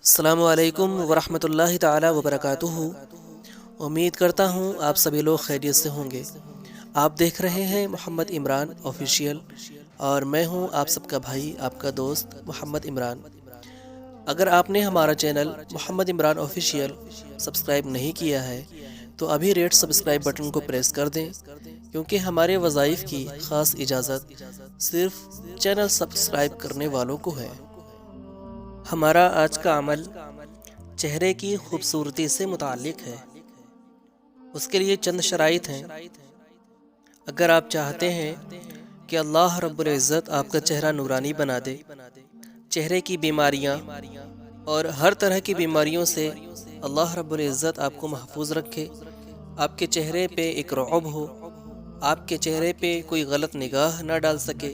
السلام علیکم ورحمۃ اللہ تعالی وبرکاتہ۔ امید کرتا ہوں آپ سبھی لوگ خیریت سے ہوں گے۔ آپ دیکھ رہے ہیں محمد عمران آفیشیل اور میں ہوں آپ سب کا بھائی، آپ کا دوست محمد عمران۔ اگر آپ نے ہمارا چینل محمد عمران آفیشیل سبسکرائب نہیں کیا ہے تو ابھی ریڈ سبسکرائب بٹن کو پریس کر دیں، کیونکہ ہمارے وظائف کی خاص اجازت صرف چینل سبسکرائب کرنے والوں کو ہے۔ ہمارا آج کا عمل چہرے کی خوبصورتی سے متعلق ہے۔ اس کے لیے چند شرائط ہیں۔ اگر آپ چاہتے ہیں کہ اللہ رب العزت آپ کا چہرہ نورانی بنا دے، چہرے کی بیماریاں اور ہر طرح کی بیماریوں سے اللہ رب العزت آپ کو محفوظ رکھے، آپ کے چہرے پہ ایک رعب ہو، آپ کے چہرے پہ کوئی غلط نگاہ نہ ڈال سکے،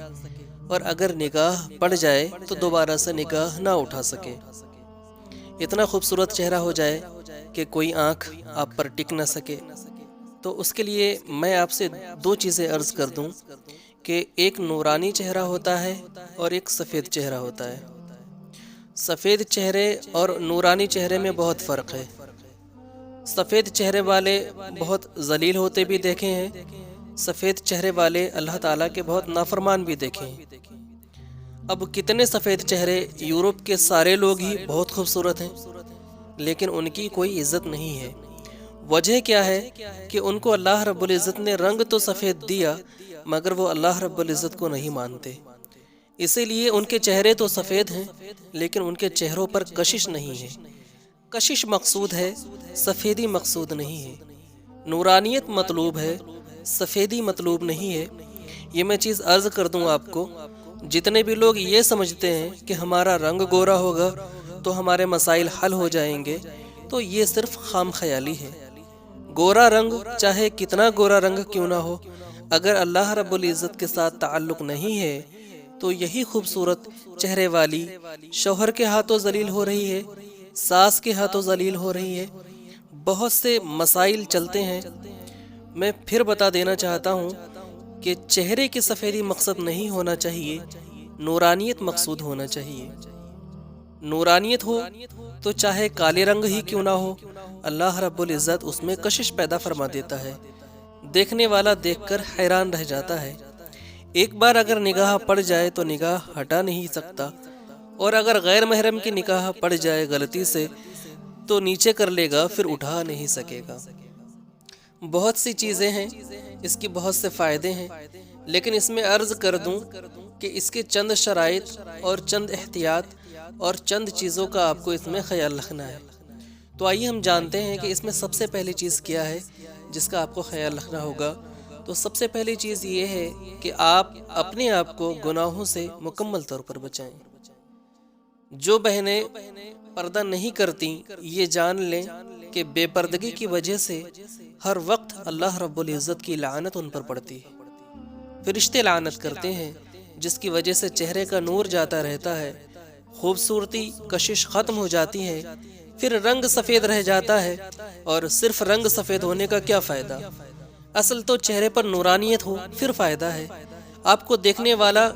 اور اگر نگاہ پڑ جائے تو دوبارہ سے نگاہ نہ اٹھا سکے، اتنا خوبصورت چہرہ ہو جائے کہ کوئی آنکھ آپ پر ٹک نہ سکے، تو اس کے لیے میں آپ سے دو چیزیں عرض کر دوں کہ ایک نورانی چہرہ ہوتا ہے اور ایک سفید چہرہ ہوتا ہے۔ سفید چہرے اور نورانی چہرے میں بہت فرق ہے۔ سفید چہرے والے بہت ذلیل ہوتے بھی دیکھے ہیں، سفید چہرے والے اللہ تعالیٰ کے بہت نافرمان بھی دیکھے ہیں۔ اب کتنے سفید چہرے، یورپ کے سارے لوگ ہی بہت خوبصورت ہیں، لیکن ان کی کوئی عزت نہیں ہے۔ وجہ کیا ہے کہ ان کو اللہ رب العزت نے رنگ تو سفید دیا، مگر وہ اللہ رب العزت کو نہیں مانتے، اسی لیے ان کے چہرے تو سفید ہیں لیکن ان کے چہروں پر کشش نہیں ہے۔ کشش مقصود ہے، سفیدی مقصود نہیں ہے۔ نورانیت مطلوب ہے، سفیدی مطلوب نہیں ہے۔ یہ میں چیز عرض کر دوں آپ کو، جتنے بھی لوگ یہ سمجھتے ہیں کہ ہمارا رنگ گورا ہوگا تو ہمارے مسائل حل ہو جائیں گے، تو یہ صرف خام خیالی ہے۔ گورا رنگ چاہے کتنا گورا رنگ کیوں نہ ہو، اگر اللہ رب العزت کے ساتھ تعلق نہیں ہے تو یہی خوبصورت چہرے والی شوہر کے ہاتھوں ذلیل ہو رہی ہے، ساس کے ہاتھوں ذلیل ہو رہی ہے، بہت سے مسائل چلتے ہیں۔ میں پھر بتا دینا چاہتا ہوں کہ چہرے کی سفیدی مقصد نہیں ہونا چاہیے، نورانیت مقصود ہونا چاہیے۔ نورانیت ہو تو چاہے کالے رنگ ہی کیوں نہ ہو، اللہ رب العزت اس میں کشش پیدا فرما دیتا ہے، دیکھنے والا دیکھ کر حیران رہ جاتا ہے۔ ایک بار اگر نگاہ پڑ جائے تو نگاہ ہٹا نہیں سکتا، اور اگر غیر محرم کی نگاہ پڑ جائے غلطی سے تو نیچے کر لے گا، پھر اٹھا نہیں سکے گا۔ بہت سی چیزیں ہیں، اس کی بہت سے فائدے ہیں، لیکن اس میں عرض کر دوں کہ اس کے چند شرائط اور چند احتیاط اور چند چیزوں کا آپ کو اس میں خیال رکھنا ہے۔ تو آئیے ہم جانتے ہیں کہ اس میں سب سے پہلی چیز کیا ہے جس کا آپ کو خیال رکھنا ہوگا۔ تو سب سے پہلی چیز یہ ہے کہ آپ اپنے آپ کو گناہوں سے مکمل طور پر بچائیں۔ جو بہنیں پردہ نہیں کرتی، یہ جان لیں کہ بے پردگی کی وجہ سے ہر وقت اللہ رب العزت کی لعنت ان پر پڑتی ہے۔ فرشتے لعنت کرتے ہیں، جس کی وجہ سے چہرے کا نور جاتا رہتا ہے، خوبصورتی کشش ختم ہو جاتی ہے، پھر رنگ سفید رہ جاتا ہے، اور صرف رنگ سفید ہونے کا کیا فائدہ؟ اصل تو چہرے پر نورانیت ہو پھر فائدہ ہے، آپ کو دیکھنے والا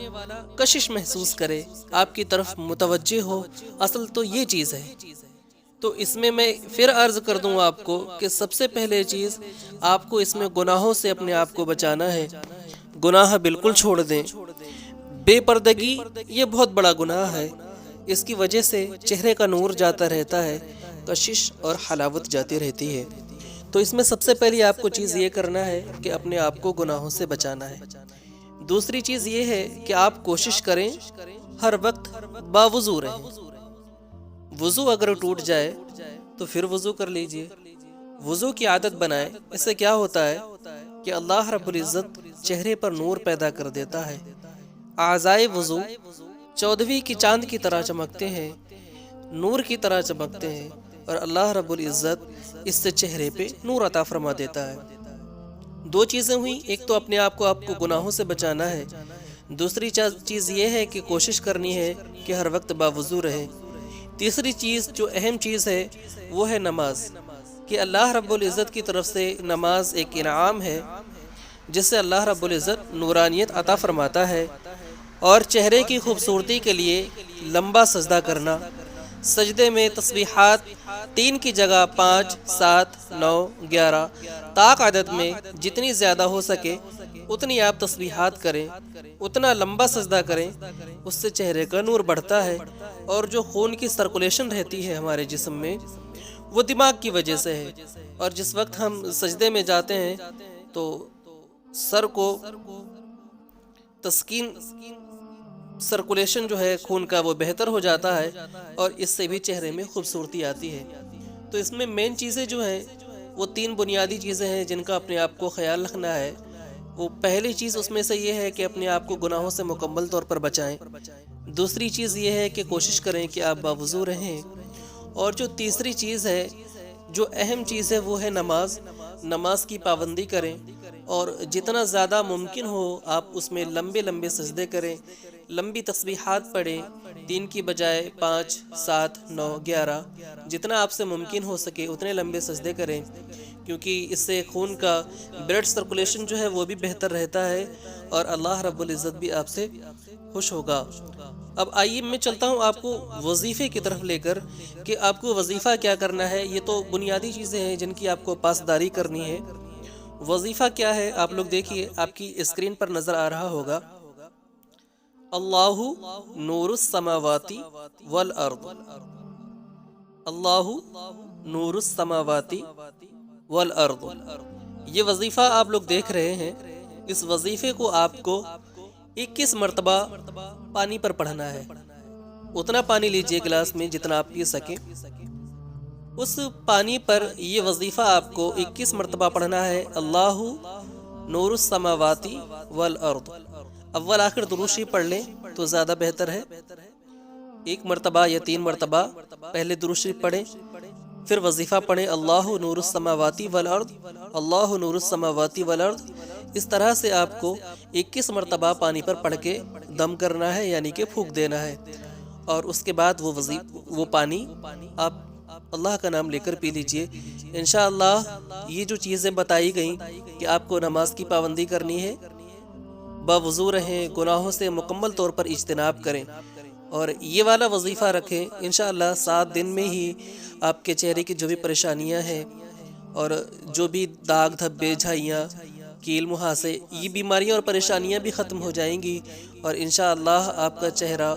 کشش محسوس کرے، آپ کی طرف متوجہ ہو، اصل تو یہ چیز ہے۔ تو اس میں پھر عرض کر دوں آپ کو کہ سب سے پہلے چیز آپ کو اس میں گناہوں سے اپنے آپ کو بچانا ہے۔ گناہ بالکل چھوڑ دیں۔ بے پردگی یہ بہت بڑا گناہ ہے، اس کی وجہ سے چہرے کا نور جاتا رہتا ہے، کشش اور حلاوت جاتی رہتی ہے۔ تو اس میں سب سے پہلی آپ کو چیز یہ کرنا ہے کہ اپنے آپ کو گناہوں سے بچانا ہے۔ دوسری چیز یہ ہے کہ آپ کوشش کریں ہر وقت باوضو رہیں۔ وضو اگر ٹوٹ جائے تو پھر وضو کر لیجئے، وضو کی عادت بنائیں۔ اس سے کیا ہوتا ہے کہ اللہ رب العزت چہرے پر نور پیدا کر دیتا ہے۔ اعضائے وضو 14ویں کی چاند کی طرح چمکتے ہیں، نور کی طرح چمکتے ہیں، اور اللہ رب العزت اس سے چہرے پہ نور عطا فرما دیتا ہے۔ دو چیزیں ہوئیں، ایک تو اپنے آپ کو گناہوں سے بچانا ہے، دوسری چیز یہ ہے کہ کوشش کرنی ہے کہ ہر وقت باوضو رہے۔ تیسری چیز جو اہم چیز ہے وہ ہے نماز، کہ اللہ رب العزت کی طرف سے نماز ایک انعام ہے جس سے اللہ رب العزت نورانیت عطا فرماتا ہے، اور چہرے کی خوبصورتی کے لیے لمبا سجدہ کرنا، سجدے میں تسبیحات 3 کی جگہ 5، 7، 9، 11 طاق عدد میں جتنی زیادہ ہو سکے اتنی آپ تسبیحات کریں، اتنا لمبا سجدہ کریں، اس سے چہرے کا نور بڑھتا ہے، اور جو خون کی سرکولیشن رہتی ہے ہمارے جسم میں وہ دماغ کی وجہ سے ہے، اور جس وقت ہم سجدے میں جاتے ہیں تو سر کو تسکین، سرکولیشن جو ہے خون کا وہ بہتر ہو جاتا ہے، اور اس سے بھی چہرے میں خوبصورتی آتی ہے۔ تو اس میں مین چیزیں جو ہیں وہ 3 بنیادی چیزیں ہیں جن کا اپنے آپ کو خیال رکھنا ہے۔ وہ پہلی چیز اس میں سے یہ ہے کہ اپنے آپ کو گناہوں سے مکمل طور پر بچائیں۔ دوسری چیز یہ ہے کہ کوشش کریں کہ آپ باوضو رہیں، اور جو تیسری چیز ہے، جو اہم چیز ہے، وہ ہے نماز کی پابندی کریں، اور جتنا زیادہ ممکن ہو آپ اس میں لمبے لمبے سجدے کریں، لمبی تسبیحات پڑھیں، 3 کی بجائے 5، 7، 9، 11 جتنا آپ سے ممکن ہو سکے اتنے لمبے سجدے کریں، کیونکہ اس سے خون کا بلڈ سرکولیشن جو ہے وہ بھی بہتر رہتا ہے، اور اللہ رب العزت بھی آپ سے خوش ہوگا۔ اب آئیے میں چلتا ہوں آپ کو وظیفے کی طرف لے کر، کہ آپ کو وظیفہ کیا کرنا ہے۔ یہ تو بنیادی چیزیں ہیں جن کی آپ کو پاسداری کرنی ہے۔ وظیفہ کیا ہے آپ لوگ دیکھیے، آپ کی اسکرین پر نظر آ رہا ہوگا، اللہ نور السماوات والارض، اللہ نور السماوات والارض۔ یہ وظیفہ آپ لوگ دیکھ رہے ہیں، اس وظیفے کو آپ کو 21 مرتبہ پانی پر پڑھنا ہے۔ اتنا پانی لیجئے گلاس میں جتنا آپ پی سکیں، اس پانی پر یہ وظیفہ آپ کو 21 مرتبہ پڑھنا ہے، اللہ نور السماوات والارض۔ اول آخر درود شریف پڑھ لیں تو زیادہ بہتر ہے، 1 مرتبہ یا 3 مرتبہ پہلے درود شریف پڑھیں، پھر وظیفہ پڑھیں، اللہ نور السماوات والارض، اللہ نور السماوات والارض۔ اس طرح سے آپ کو 21 مرتبہ پانی پر پڑھ کے دم کرنا ہے، یعنی کہ پھونک دینا ہے، اور اس کے بعد وہ پانی آپ اللہ کا نام لے کر پی لیجئے۔ انشاءاللہ یہ جو چیزیں بتائی گئیں کہ آپ کو نماز کی پابندی کرنی ہے، باوضو رہیں، گناہوں سے مکمل طور پر اجتناب کریں، اور یہ والا وظیفہ رکھیں، انشاءاللہ 7 دن میں ہی آپ کے چہرے کی جو بھی پریشانیاں ہیں، اور جو بھی داغ دھبے، جھائیاں، کیل مہاسے، یہ بیماریاں اور پریشانیاں بھی ختم ہو جائیں گی، اور انشاءاللہ آپ کا چہرہ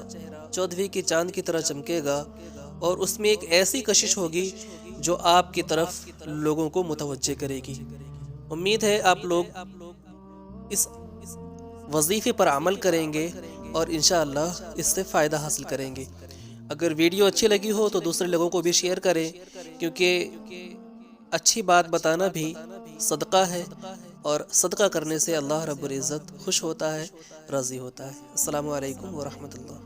14ویں کے چاند کی طرح چمکے گا، اور اس میں ایک ایسی کشش ہوگی جو آپ کی طرف لوگوں کو متوجہ کرے گی۔ امید ہے آپ لوگ اس وظیفے پر عمل کریں گے اور انشاءاللہ اس سے فائدہ حاصل کریں گے۔ اگر ویڈیو اچھی لگی ہو تو دوسرے لوگوں کو بھی شیئر کریں، کیونکہ اچھی بات بتانا بھی صدقہ ہے، اور صدقہ کرنے سے اللہ رب العزت خوش ہوتا ہے، راضی ہوتا ہے۔ السلام علیکم ورحمۃ اللہ۔